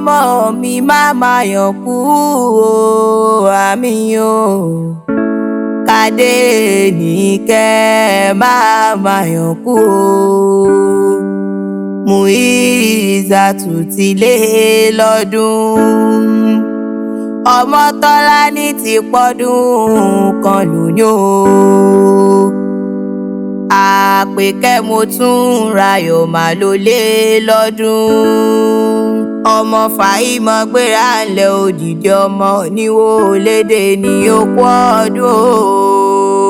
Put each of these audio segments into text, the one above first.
ọmọ mi má máa yàn kú o àmì o. Kádé Níkẹ́ má máa yàn kú o. Muizatu ti lé lọ́dún. Ọmọ́tọ́láni ti pọ́dún kan lóyún o. Àpèkẹ́ mo tún rayọ̀ mà ló lé lọ́dún. Ọmọ Fàímọ̀ gbéra ńlẹ̀ òdìdí ọmọ níwó lédè ní okú ọdún o.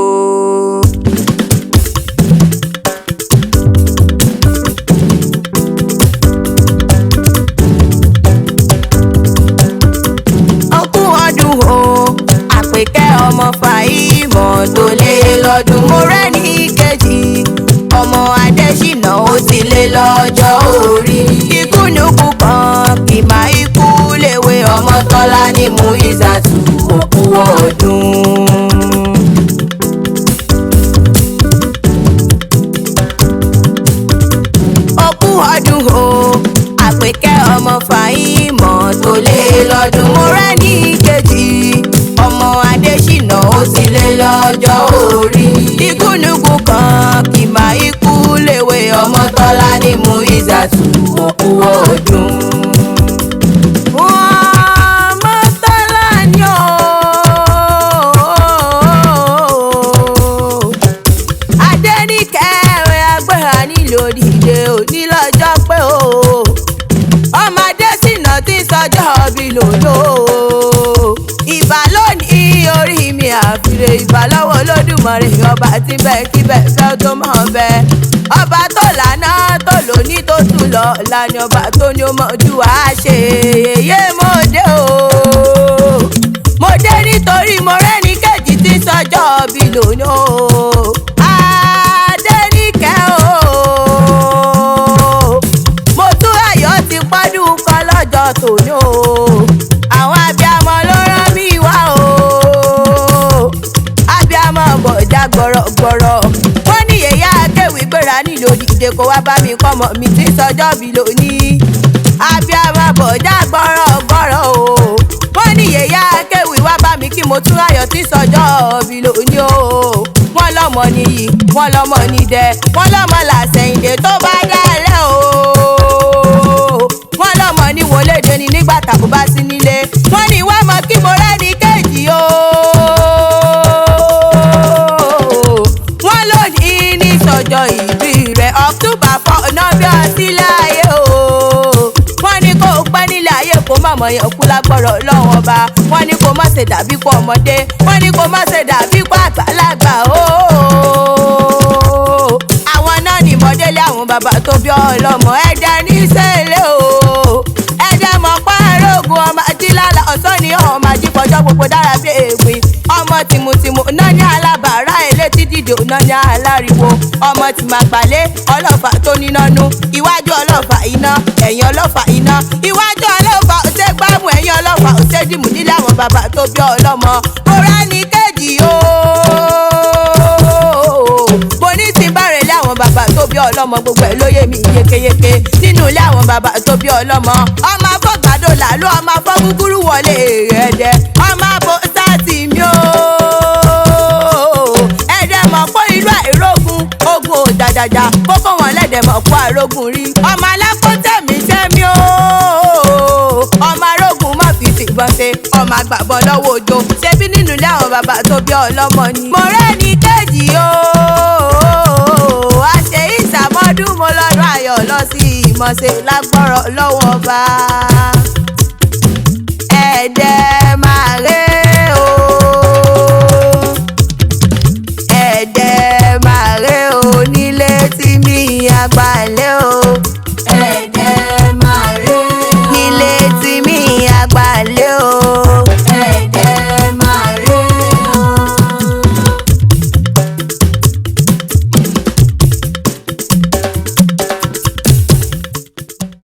Àpèkẹ́ ọmọ Fàímọ̀ tó lé lọ́dún. Mo rẹ́ ní kejì ọmọ Adésínà ó ti lé lọ́jọ́ orí. Ikúnukú kan kì máa ikú léwe Ọmọ́tọ́láni Muizatu òkú ọdún. Òkú ọdún o Àpèkẹ́ ọmọ Fàímọ̀ tó lé lọ́dún. Mo rẹ́ ní kejì ọmọ Adésínà ó ti lé lọ́jọ́ orí. Ikúnukú kan kì máa ikú léwe Ọmọ́tọ́láni Muizatu òkú ọdún. Ọmọ́tọ́láni o Adéníkẹ́ ẹ̀rẹ̀ agbára nílò dìde òní lọ́jọ́ pé o. Ọmọ Adésínà ti sọjọ́ bí lòdò. Ìbà lónìí orí mi àfìrè, ìbà lọ́wọ́ Olódùmarè ọba tí bẹ́ẹ̀ kí bẹ́ẹ̀ fẹ́ tó mọ̀ bẹ́ẹ̀. Ọba tó lànà tó lóní tó tún lọ lànà ọba tó ní ó mọ̀ ju àṣẹ yèyé mo dé o. Mo dé nítorí mo rẹ́ni kejì tí sọjọ́ bí lónìí o. Adéníkẹ́ o mo tún ayọ̀ ti pọ́dún kan lọ́jọ́ tòní o. Àwọn abiyamọ ló rán mi wá o. Abiyamọ bọ̀dá gbọ̀rọ̀gbọ̀rọ̀. Wọ́n ní yèyá akéwì gbéra nílò dìde kó wá bá mi kọ́mọ mi tí sọjọ́ bí lónìí. Abiyamọ bọ̀dá gbọ̀rọ̀gbọ̀rọ̀ o. Wọ́n ní yèyá akéwì wá bá mi kí mo tún ayọ̀ tí sọjọ́ bí lónìí o. Wọ́n lọ́mọ nìyí, wọ́n lọ́mọ nídẹ, wọ́n lọ́mọ làṣẹ̀yìndé tó bá dálẹ̀ o. Wọ́n lọ́mọ ní wọlédè ni nígbà tàbí bá sí nílé. Wọ́n ní wá mọ kí mo rẹ́ni kejì o. Wọ́n lónìí ní sọjọ́ ìbí rẹ̀ October 4 náà bí ọtí láyé o. Wọ́n ní kó pẹ́ nílé ayé kó má mọ̀ yẹn kú lágbọ́rọ̀ lọ́wọ́ ọba. Wọ́n ní kó má ṣe dàbí kó ọmọdé. Wọ́n ní kó má ṣe dàbí kó àgbàlagbà o. Àwọn náà ní mọ́délé àwọn bàbá tó bí ọlọ́mọ ẹ̀dá ní sẹ́lẹ̀ o. Ẹ̀dá mọ̀ pàrógùn ọmọ ajílálà ọ̀sán ni ọmọ ajífọjọ́ gbogbo dára bí èwe. Ọmọ tìmùtìmù náà ní alábàárà elétí dìde náà ní aláriwo. Ọmọ tí máa gbàlé ọlọ́fà tó níná nú. Iwájú ọlọ́fà iná, ẹ̀yìn ọlọ́fà iná. Iwájú ọlọ́fà ó ṣe gbámú, ẹ̀yìn ọlọ́fà ó ṣe dìmú nílé àwọn bàbá tó bí ọlọ́mọ. Mo rẹ́ni kejì o. Mo ní tí bá rẹ̀ lé àwọn bàbá tó bí ọlọ́mọ gbogbo ẹ̀ lóye mi yékéyéké. Nínú ilé àwọn bàbá tó bí ọlọ́mọ. Ọmọ afọ́gbàdo làlú, ọmọ afọ́gúgúrú wọlé ẹ̀ẹ́dẹ́. Ọmọ abo sáàtì mi o. Ẹ̀ẹ́dẹ́ mọ̀ pé ìlú àìrógun ogun ò dàdàjà. Kókó wọn lẹ́dẹ̀ mọ̀ pé àìrógun rí. Ọmọ alákòótẹ́mí jẹ́ mi o. Ọmọ arógun má fi tìbọn ṣe. Ọmọ àgbàbọ̀ lọ́wọ́ òjò. Ṣebí nínú ilé àwọn bàbá tó bí ọlọ́mọ ni. Mo rẹ́ni kejì o. Àṣẹ ìsàmọ́dún mo lọ́dún ayọ̀ lọ sí ìmọ̀ṣe lágbọ́rọ̀ lọ́wọ́ ọba.